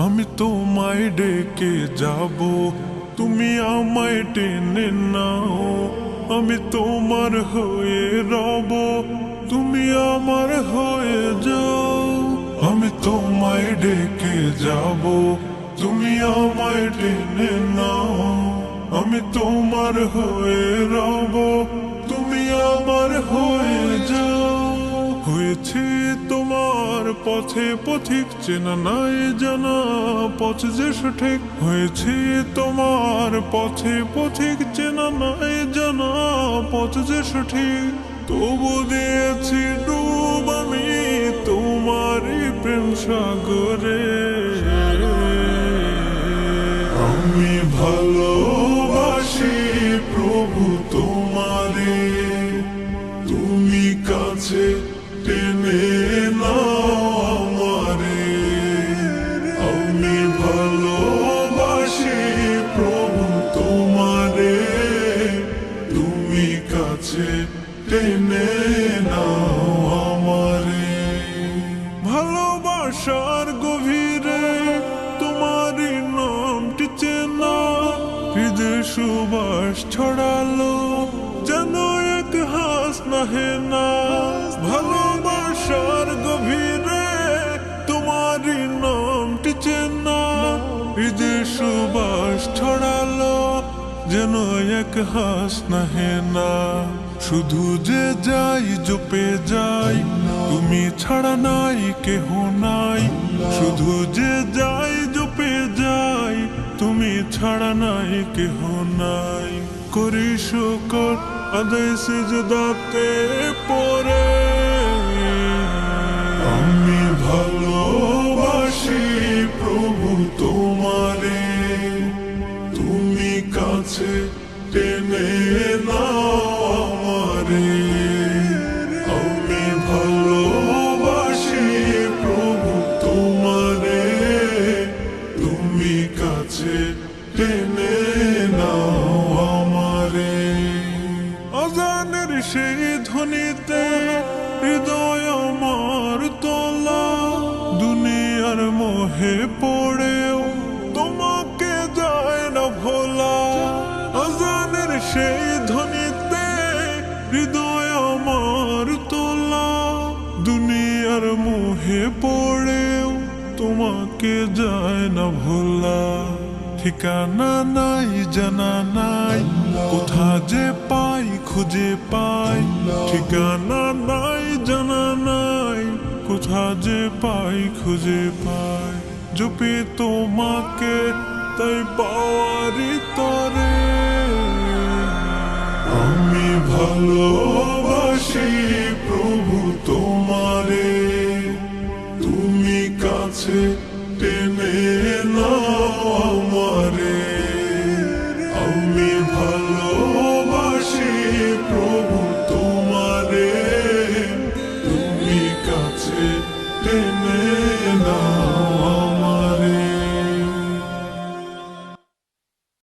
আমি তোমায় ডেকে যাব, তুমি আমায় টেনে নাও। আমি তোমার হয়ে রব, তুমি আমার হয়ে যাও। আমি তোমায় ডেকে যাব, তুমি আমায় টেনে নাও। আমি তোমার হয়ে রব, তুমি আমার হয়ে যাও। হয়েছে তোমার পথে পথিক, চেনা নাই জানা পথ যে সঠিক। হয়েছে তোমার পথে পথিক, চেনা নাই জানা পথ যে সঠিক। তবু দিয়েছি ডুব আমি তোমারই প্রেম সাগরে। আমি ভালোবাসি প্রভু তোমারে, তুমি কাছে টেনে নাও আমারে। আমি ভালোবাসি প্রভু তোমারে, তুমি কাছে টেনে নাও আমারে। ভালোবাসার গভীরে তোমারই নামটি চেনা, হৃদয় সুবাস ছড়ালো যেন এক হাস নাহে না। ভালোবাসার গভীরে তোমারই নামটি চেনা, হৃদয় সুবাস ছড়ালো যেন এক হাস নাহে না। শুধু যে যাই জপে যাই, তুমি ছাড়া নাই কেহ নাই। শুধু যে যাই জপে যাই, তুমি ছাড়া নাই কেহ নাই। করি শুকর আদায় সিজদাতে পড়ে। আমি ভালোবাসি প্রভু তোমারে, তুমি কাছে টেনে নাও আমারে। আমি ভালোবাসি প্রভু তোমারে, তুমি কাছে টেনে নাও আমারে। আজানের সেই ধ্বনিতে হৃদয় আমার তোলা, দুনিয়ার মোহে পড়েও তোমাকে যায় না ভোলা। আজানের সেই ধ্বনিতে হৃদয় আমার তোলা, দুনিয়ার মোহে পড়েও তোমাকে যায় না ভোলা। ঠিকানা নাই জানা নাই, কোথা যে পাই খুঁজে পাই। ঠিকানা নাই জানা নাই, কোথা যে পাই খুঁজে পাই। জপি তোমাকে তাই পাওয়ারি তরে। আমি ভালোবাসি প্রভু তোমারে, তুমি কাছে